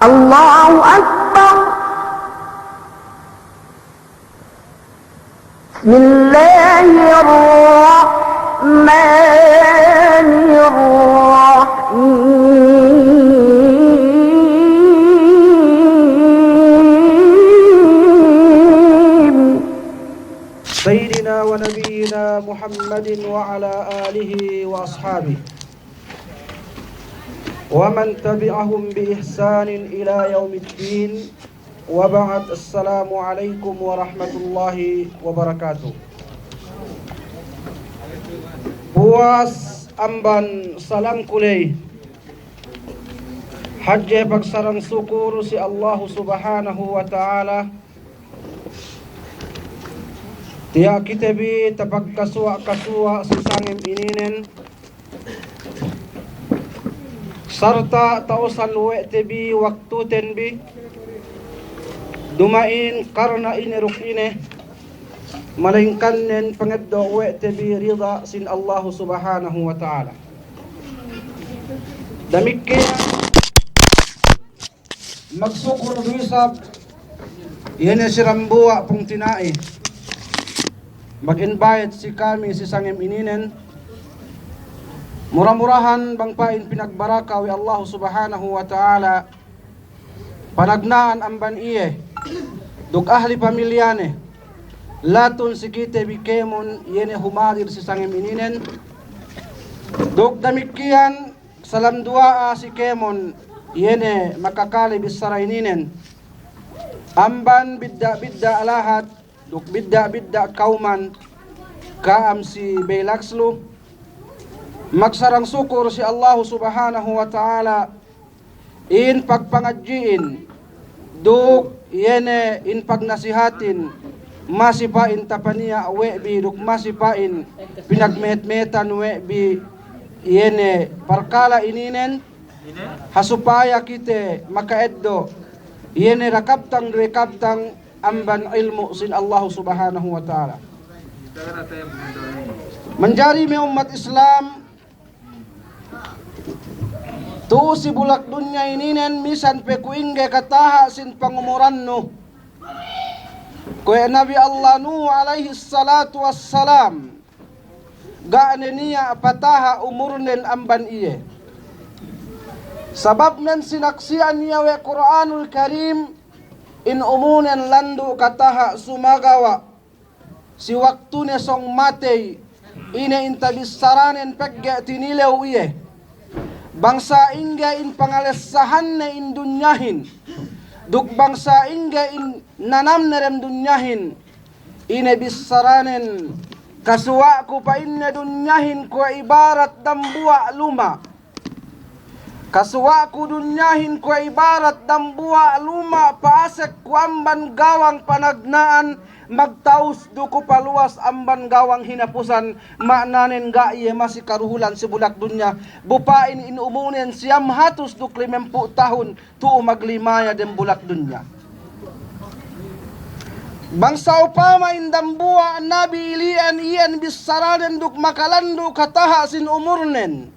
الله أكبر. بسم الله الرحمن الرحيم. سيدنا ونبينا محمد وعلى آله وأصحابه ومن تبعهم بإحسان إلى يوم الدين وبعد. السلام عليكم ورحمة الله وبركاته. Puas amban salam kulay hajje pagsarang syukur si Allah subhanahu wa ta'ala tiya kitabi tapagkasuwa-kasuwa si sangim ininen sarta tausan we tebi waktu tenbi dumain karna iniruk ine malingkannen pangeddo we tebi rida sin Allah subhanahu wa ta'ala. Damikke magsukur bisab yene sirambuwa pong tinai mag-invite si kami si sangim ininen murah-murahan bangpain pinagbaraka wi Allah subhanahu wa ta'ala panagnaan amban iye dug ahli pamilyane laton si kite bikemon yene humadir si sangim ininen dug damikian salam duaa si kemon yene makakali bisara ininen amban bidda alahat dug bidda kauman kaam si belakslu magsarang syukur si Allah subhanahu wa ta'ala in pagpangadjiin duk yene in pagnasihatin masipain tapania webi duk masipain pinagmet-metan webi yene parkala ininen hasupaya kite makaeddo yene rekaptang amban ilmu sin Allah subhanahu wa ta'ala. Menjadi umat Islam tu si bulak dunya ininen misan pe kuingge kataha sin pangumuranno kue Nabi Allah Nuh alaihi salatu wassalam gaane niya pataha umurnen amban iye sabab nan sinaksian niya we Quranul Karim in umunen landu kataha sumagawa si waktune song matei ine intabis saranen pegge tinilew iye bangsa ingga in pangalesahan na in dunyahin duk bangsa ingga in nanam nerem dunyahin ine bisaranen kasuwa ku pa inna dunyahin ku ibarat dambua luma kasuwa ku dunyahin ku ibarat dambua luma paasek ku amban gawang panagnaan magtaus duko paluas amban gawang hinapusan maknanen ga iye masih karuhulan si bulak dunya bupain inumunen siyam hatus duk 50 tahun tu maglimaya den bulak dunya bangsa upama indambua nabi ilian iyan bisaraden duk makalandu kataha sin umurnen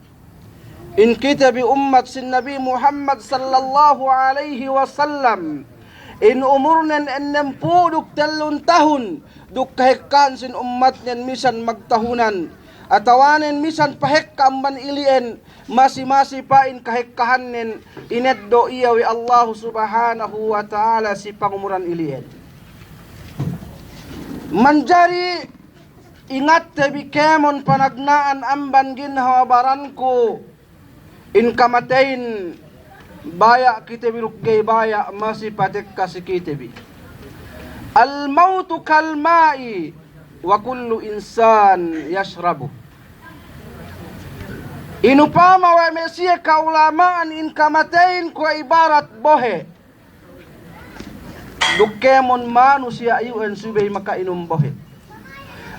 in kitabi ummat sin nabi Muhammad sallallahu alaihi wasallam in umurnen 60 tahun duk kahekkan sin umatnen misan magtahunan atawanen misan pahekka amban ilien masi-masi pain kahekkahannen ineddo iya wi Allah subhanahu wa ta'ala si pangumuran ilien manjari ingat tebi kemon panagnaan amban ginhawa baranku in kamatein baya kita birukgay baya masih patek kasi kitebi al mautu kal ma'i wa kullu insan yashrabu inupama wa mesia kaulamaan in kamatain ko ibarat bohe dukemon manusia ayun subay makainom bohe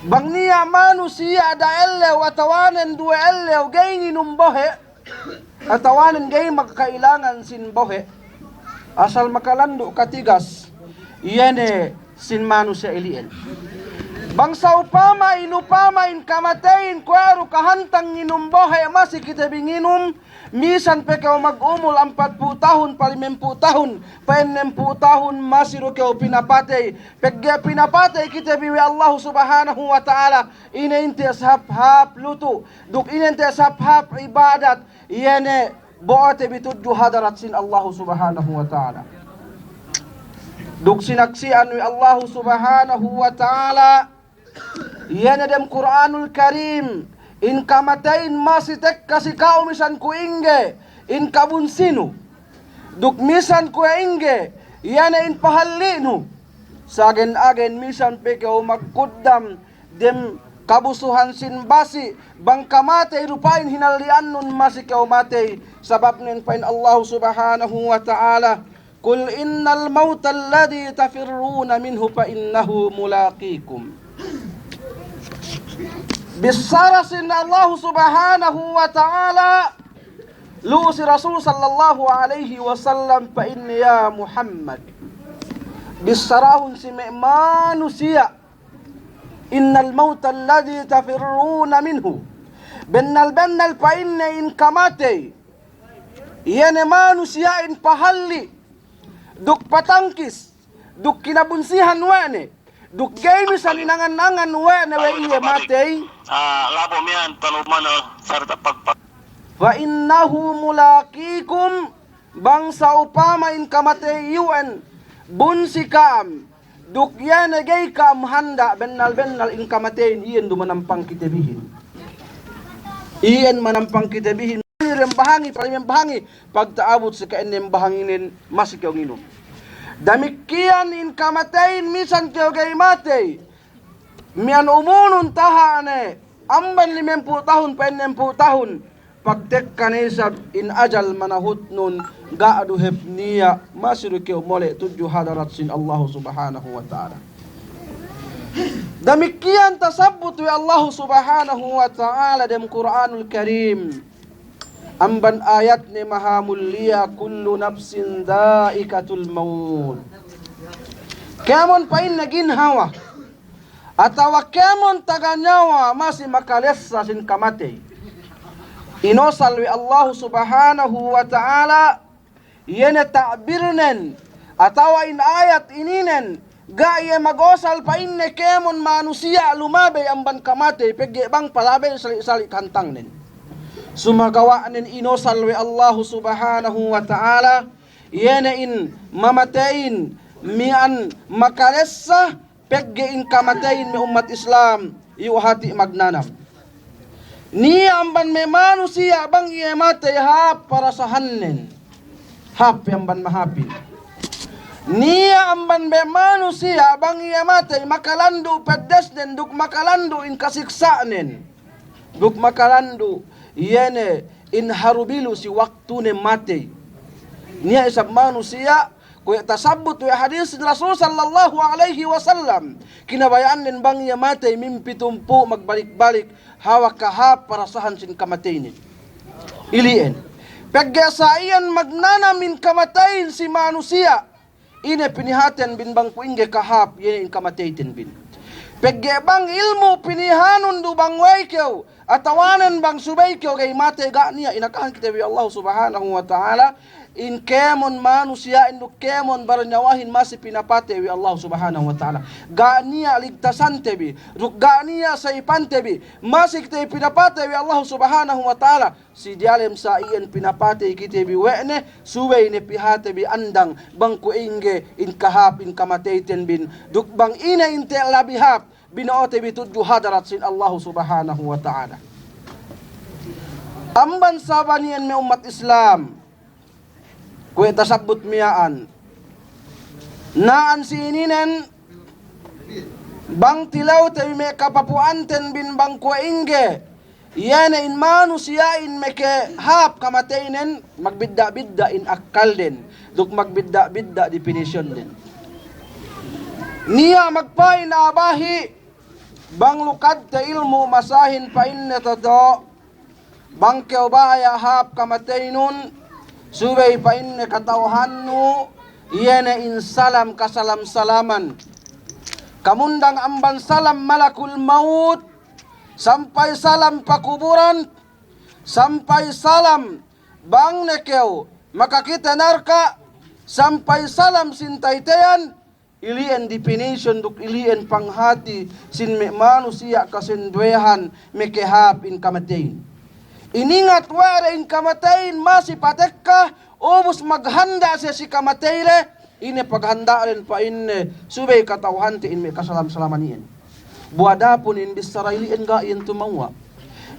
bang niya manusia da ellew atawanen dua ellew gay inom bohe atawanen gay magkailangan sin bohe asal makalando katigas yene sin manusia ilien bangsa upama inupama in kamatayin kwero kahantang inumbohe masih kita binginum Misan pa ikaw mag-umol 40 tahun, 50 tahun, 60 tahun, masiro ikaw pinapatay. Pagka pinapatay kita biwi Allah subhanahu wa ta'ala, inainte ashab-hab luto, duk inainte ashab-hab ibadat, yane boate bitudyo hadarat sin Allah subhanahu wa ta'ala. Duk sinaksian wi Allah subhanahu wa ta'ala, yane dem Quranul Karim, in kamatayin masitek kasi kaumisan ku inge in kabunsino duk misan ku inge yana in pahallino sagen agen misan pekeo magkuddam dem kabusuhan sin basi bang kamatay rupain hinalian nun masikaw matay sabab nin pain Allah subhanahu wa ta'ala kul innal mauta alladhi tafirruna minhu fa innahu mulaqikum. Bisarasin Allah subhanahu wa ta'ala lu si Rasul sallallahu alaihi wasallam pa inni ya Muhammad bisarahun si manusia innal mauta alladhi tafirruna minhu bennal pa inni in kamate yane manusia in pahalli duk patangkis duk kinabunsihan wane duk game sa linangan-nangan wane we iye matey labo miyan tanuman sarta pagpag fa innahu mulaqikum bangsa upama in kamatayuan bunsikam duk yana gay kam handa bennal in kamatayin iyan dumanampang kitabihin iyan manampang kitabihin rembahangi palimembahangi pagtaabot sa kaenem bahanginin masikaw nginom damikian in kamatayin misan kayo gay matay mian umunun tahane amban 50 tahun pa 60 tahun pagtek kanisab in ajal manahut nun gaadu hebniya masiru kayo mole tuju hadarat sin Allah subhanahu wa ta'ala damikian tasabbut wa Allah subhanahu wa ta'ala dem Quranul Karim amban ayat ni mahamulliya kullu nafsin daikatul maut kemon pain na ginhawa atawa kemon taganyawa masih makalesa sin kamate inosal wi Allah subhanahu wa ta'ala yene ta'birnen atawa in ayat ininen gaya magosal pain ne kemon manusia lumabe amban kamate pegge bang palabe sali kantang nen sumagawa nin inosal wi Allah subhanahu wa ta'ala yene in mamatain mian makalesa pegge in kamatayin mi umat Islam yu hati magnanam ni amban me manusia bang iye matay hap para sa hannen hap amban mahapi ni amban me manusia bang iye matay makalandu pedesden duk makalandu in kasiksaanen duk makalandu yene in harubilu si waktu ne matay niya isab manusia kuya tasabbut wa hadis Rasul sallallahu alaihi wasallam kinabayaan nin bang iya matay mimpi tumpu magbalik-balik hawak kahap para sahan sin kamatayin ilien paggasaian magnanamin kamatayin si manusia ine pinihaten bin bang kuingge kahap yene in kamatayin bin paggebang ilmu pinihanon du bang waikew atawanan bang subaykew kay matay ga niya inakahan kita bi Allah subhanahu wa ta'ala in kemon manusia induk kemon baranyawahin masih pinapate wi Allah subhanahu wa ta'ala ganiya ligtasan tebi ruk ganiya saipan tebi masih kita pinapate wi Allah subhanahu wa ta'ala si dialem sa iyan pinapate kita bi wene suway ne pihate bi andang bangku inge in kahap in kamateten bin duk bang ina inte labihap binote bi tudju hadarat sin Allah subhanahu wa ta'ala amban sabanian me umat Islam kuya tasabbut miyaan naan sininen bang tilaw tayo may kapapuanten bin bang kuwainge yana in manusia in meke hap kamatainen magbidda-bidda in akal din duk magbidda-bidda definition din niya magpay na abahi bang lukad ta ilmu masahin pa inna todo bang keobaya hap kamatainun subay pa inne katauhannu iyene in salam kasalam-salaman kamundang amban salam malakul maut sampai salam pakuburan sampai salam bang nekew makakita narka sampai salam sintaytayan ilien definition duk ilien panghati sin me manusia kasendwehan mekehap in kamatayin. Iningat wala in kamatayin masih patekka ubus maghanda siya si kamatayre ini paghanda rin pa inne subay katawhanti in me kasalam-salamaniin. Buadapun in bisarailiin gaien tumawa.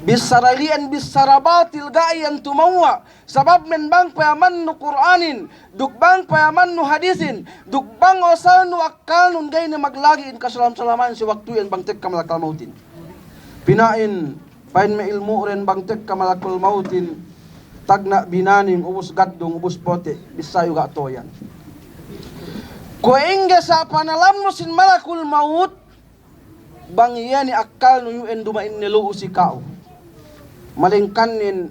Bisarailian bisarabatil gaien tumawa. Sabab men bang payaman no Qur'anin, dukbang payaman no hadisin, dukbang osal no akal nun gay na maglagi in kasalam-salaman si waktu yan bangtek kamalakal mautin. Pinain, pain me ilmu rin bangtek kamalakal mautin, tagna binaning ubus gaddong ubus pote, bisayo ga toyan. Kuengge sa panalam mo sin malakul maut, bang iya ni akal no yun dumain nilo si kao. Malingkanin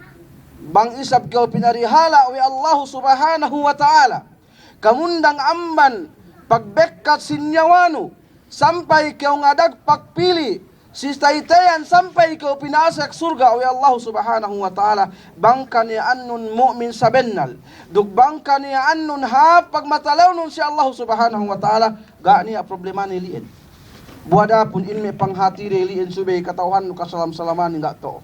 bang isab kau pinarihala wi Allah subhanahu wa ta'ala kamundang amban pagbekkat sinyawanu sampai kau ngadag pagpili si taytayan sampai kau pinasak surga wi Allah subhanahu wa ta'ala bangkan ya annun mu'min sabennal duk bangkan ya annun ha pagmatalaw nun si Allah subhanahu wa ta'ala gani a problema ni liin buadapun inme panghati liin subay katawhan nu kasalam-salaman nga to.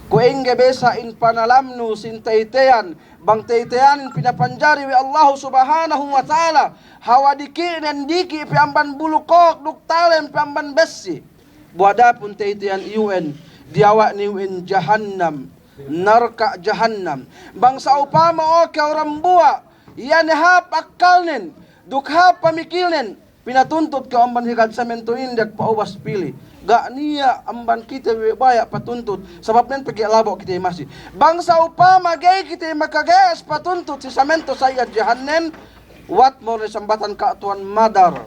Kuengge besa in panalamnu sin taytayan bang taytayan pinapanjari wi Allah subhanahu wa ta'ala hawadiki dan diki piamban bulukok duk talen piamban besi buadapun taytayan iuen diawa ni in jahannam narka jahannam bang sa upama o kau rambua yan hap akalnen duk hap pamikilnen pinatuntut ka amban higad sa mento indak pauwas pili ga niya amban kita baya patuntut sabab nen pagi labo kita masih bangsa upama gay kita makagas patuntut si samento saya jahannen wat mo re sambatan kaatuan madar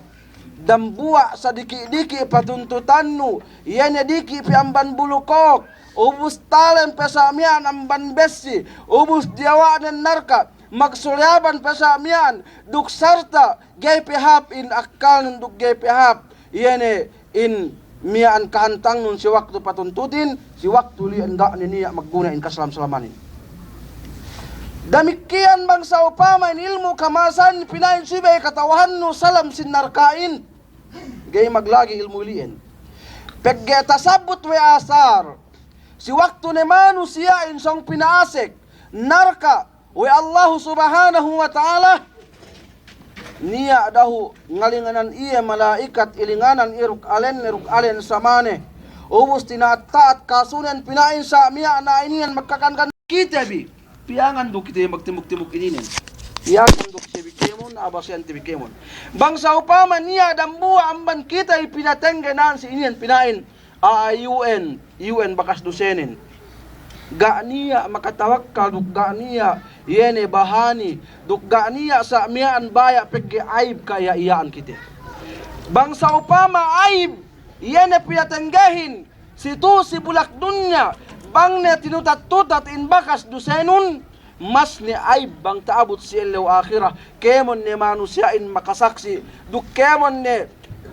dambua sa diki-diki patuntutannu iyan diki pi amban bulukok ubus talen pesamian amban besi ubus diawa nen narka magsulyaban pesamian duk sarta gay pihap in akal duk gay pihap iyan in miaan kahantang nun si waktu patuntutin si waktu lian da niya maggunain kasalam-salamanin. Damikian bangsa upama in ilmu kamasan pinain sibay katawahan no salam sinarkain gay maglagi ilmu lian pegge tasabut we asar si waktu ne manusia in song pinaasek narka we Allah subhanahu wa ta'ala niya dahu ngalinganan iya malaikat ilinganan iruk alen samane ubus tinataat kasunan pinain sa miya na inian magkakankan kita bi piangan do kita magtimuk-timuk ininin piangan do kita bikemon abasyan tibikemon bangsa upama niya dambua amban kita ipinatenggenan si inian pinain UN bakas dosenin ga niya makatawakkal duk ga niya yene bahani duk ga niya sa miaan baya pegge aib kaya iyaan kita bangsa upama aib yene pinatenggahin situ si bulak dunya bang ne tinutat-tutat in bakas dusenun mas ni aib bang taabot si elew akhirah kemon ne manusiain makasaksi duk kemon ne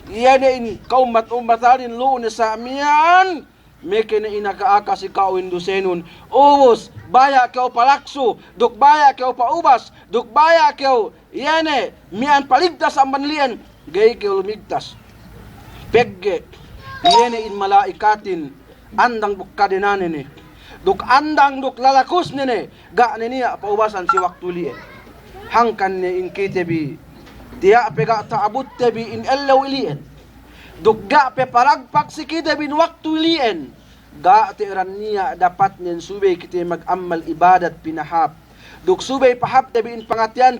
yene in kaumat-umatarin luune sa miaan meke na inakaaka si kawin dusenun ubus baya kau palaksu duk baya kau paubas duk baya kau yene mian paligtas ang manlian gay kau lumigtas pegge yene in malaikatin andang bukkadinanin ni duk andang duk lalakus nene ga niya paubasan si waktu lian hangkan ne in kitebi tiya pega taabut tebi in ellaw lian dugga pe paragpak si kita bin waktu lian ga tiran niya dapat nin subay kita mag-amal ibadat pinahap dug subay pahap tabi in pangatian